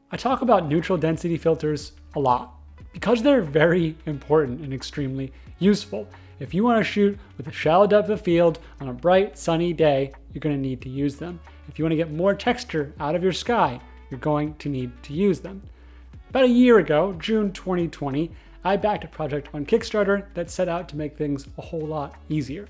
I talk about neutral density filters a lot because they're very important and extremely useful. If you want to shoot with a shallow depth of field on a bright, sunny day, you're going to need to use them. If you want to get more texture out of your sky, you're going to need to use them. About a year ago, June 2020, I backed a project on Kickstarter that set out to make things a whole lot easier.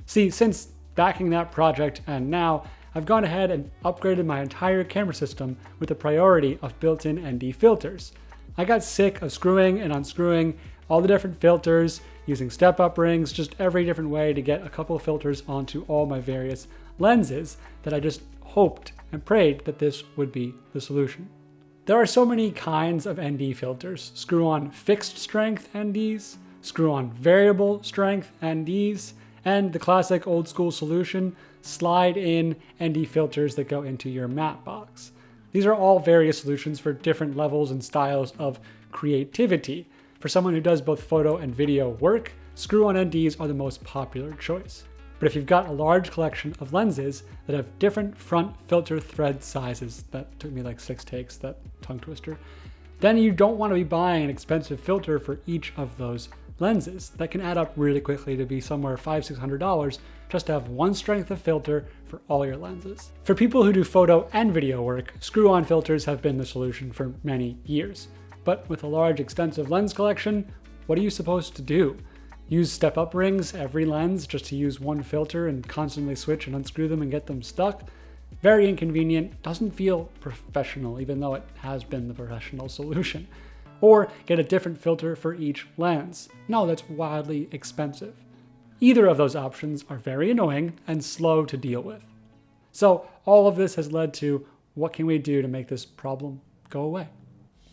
See, since backing that project and now, I've gone ahead and upgraded my entire camera system with the priority of built-in ND filters. I got sick of screwing and unscrewing all the different filters, using step-up rings, just every different way to get a couple of filters onto all my various lenses that I just hoped and prayed that this would be the solution. There are so many kinds of ND filters. Screw-on fixed strength NDs, screw-on variable strength NDs, and the classic old school solution, slide in ND filters that go into your matte box. These are all various solutions for different levels and styles of creativity. For someone who does both photo and video work, screw-on NDs are the most popular choice. But if you've got a large collection of lenses that have different front filter thread sizes, that took me like 6 takes, that tongue twister, then you don't want to be buying an expensive filter for each of those lenses. That can add up really quickly to be somewhere $500–600 just to have one strength of filter for all your lenses. For people who do photo and video work, screw-on filters have been the solution for many years. But with a large extensive lens collection, what are you supposed to do? Use step-up rings every lens just to use one filter and constantly switch and unscrew them and get them stuck? Very inconvenient, doesn't feel professional, even though it has been the professional solution. Or get a different filter for each lens. No, that's wildly expensive. Either of those options are very annoying and slow to deal with. So all of this has led to, what can we do to make this problem go away?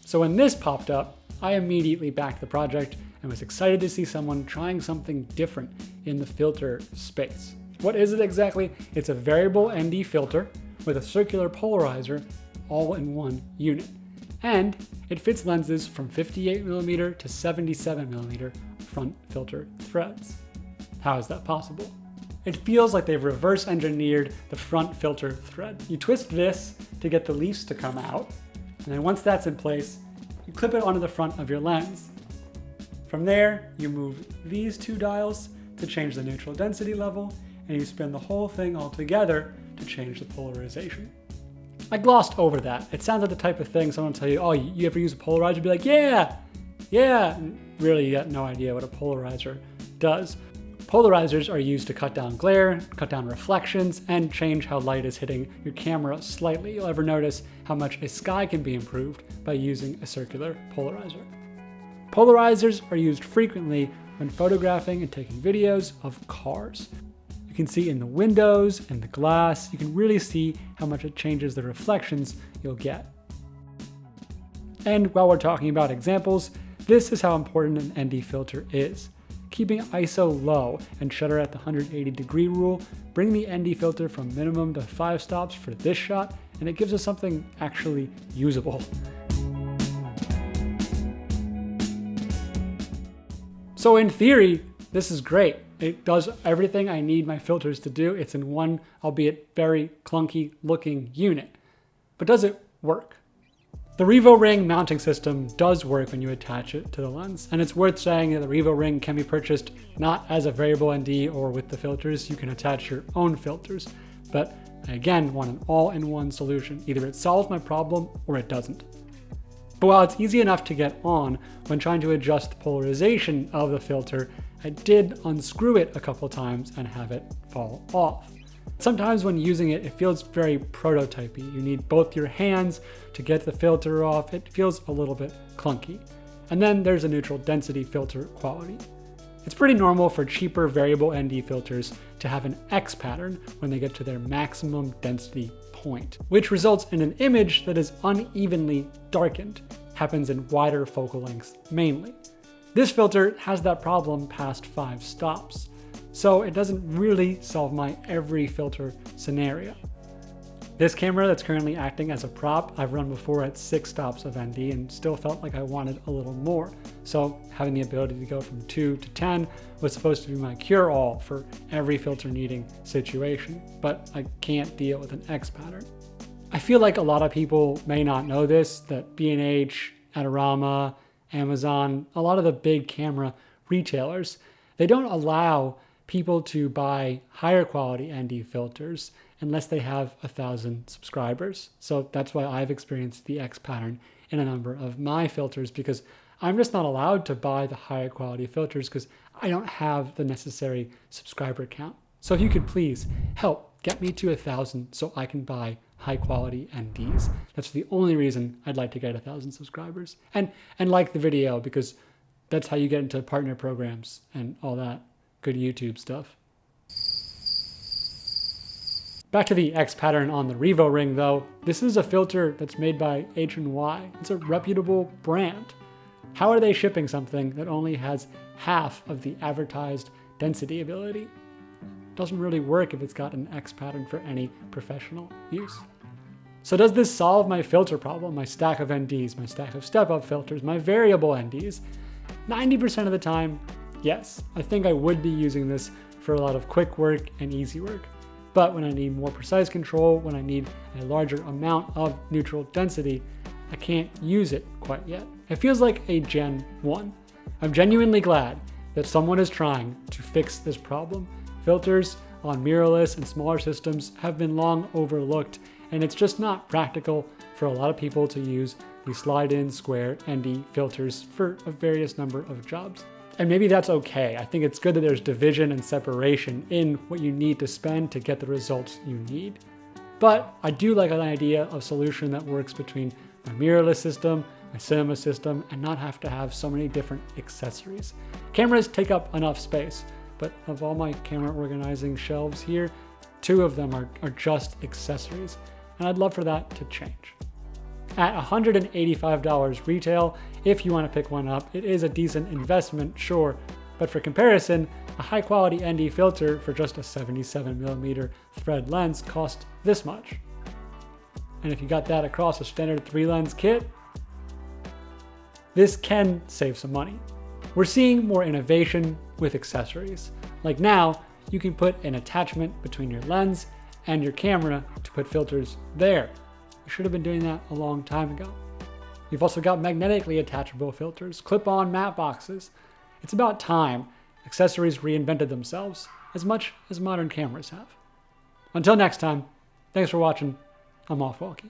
So when this popped up, I immediately backed the project and was excited to see someone trying something different in the filter space. What is it exactly? It's a variable ND filter with a circular polarizer all in one unit. And it fits lenses from 58mm to 77mm front filter threads. How is that possible? It feels like they've reverse engineered the front filter thread. You twist this to get the leaves to come out, and then once that's in place, you clip it onto the front of your lens. From there, you move these 2 dials to change the neutral density level, and you spin the whole thing all together to change the polarization. I glossed over that. It sounds like the type of thing someone will tell you, oh, you ever use a polarizer? Be like, yeah, and really you got no idea what a polarizer does. Polarizers are used to cut down glare, cut down reflections, and change how light is hitting your camera slightly. You'll ever notice how much a sky can be improved by using a circular polarizer. Polarizers are used frequently when photographing and taking videos of cars. You can see in the windows and the glass, you can really see how much it changes the reflections you'll get. And while we're talking about examples, this is how important an ND filter is. Keeping ISO low and shutter at the 180-degree rule, bring the ND filter from minimum to 5 stops for this shot, and it gives us something actually usable. So in theory, this is great. It does everything I need my filters to do. It's in one, albeit very clunky looking unit. But does it work? The Revoring mounting system does work when you attach it to the lens, and it's worth saying that the Revoring can be purchased not as a variable ND or with the filters. You can attach your own filters, but I again want an all-in-one solution. Either it solves my problem or it doesn't. But while it's easy enough to get on when trying to adjust the polarization of the filter, I did unscrew it a couple times and have it fall off. Sometimes when using it, it feels very prototypey. You need both your hands to get the filter off. It feels a little bit clunky. And then there's a neutral density filter quality. It's pretty normal for cheaper variable ND filters to have an X pattern when they get to their maximum density point, which results in an image that is unevenly darkened. Happens in wider focal lengths mainly. This filter has that problem past 5 stops. So it doesn't really solve my every filter scenario. This camera that's currently acting as a prop, I've run before at 6 stops of ND and still felt like I wanted a little more. So having the ability to go from 2 to 10 was supposed to be my cure-all for every filter needing situation, but I can't deal with an X pattern. I feel like a lot of people may not know this, that B&H, Adorama, Amazon, a lot of the big camera retailers, they don't allow people to buy higher quality ND filters unless they have 1,000 subscribers. So that's why I've experienced the X pattern in a number of my filters, because I'm just not allowed to buy the higher quality filters because I don't have the necessary subscriber count. So if you could please help get me to 1,000 so I can buy high quality NDs. That's the only reason I'd like to get 1,000 subscribers. And like the video, because that's how you get into partner programs and all that good YouTube stuff. Back to the X pattern on the Revoring though. This is a filter that's made by H&Y. It's a reputable brand. How are they shipping something that only has half of the advertised density ability? It doesn't really work if it's got an X pattern for any professional use. So does this solve my filter problem, my stack of NDs, my stack of step-up filters, my variable NDs? 90% of the time, yes. I think I would be using this for a lot of quick work and easy work. But when I need more precise control, when I need a larger amount of neutral density, I can't use it quite yet. It feels like a Gen 1. I'm genuinely glad that someone is trying to fix this problem. Filters on mirrorless and smaller systems have been long overlooked, and it's just not practical for a lot of people to use the slide-in square ND filters for a various number of jobs. And maybe that's okay. I think it's good that there's division and separation in what you need to spend to get the results you need. But I do like an idea of solution that works between my mirrorless system, my cinema system, and not have to have so many different accessories. Cameras take up enough space, but of all my camera organizing shelves here, 2 of them are just accessories, and I'd love for that to change. At $185 retail, if you want to pick one up, it is a decent investment, sure, but for comparison, a high quality ND filter for just a 77mm thread lens costs this much. And if you got that across a standard 3-lens kit, this can save some money. We're seeing more innovation with accessories. Like now, you can put an attachment between your lens and your camera to put filters there. We should have been doing that a long time ago. You've also got magnetically attachable filters, clip-on matte boxes. It's about time accessories reinvented themselves as much as modern cameras have. Until next time, thanks for watching. I'm off walkie.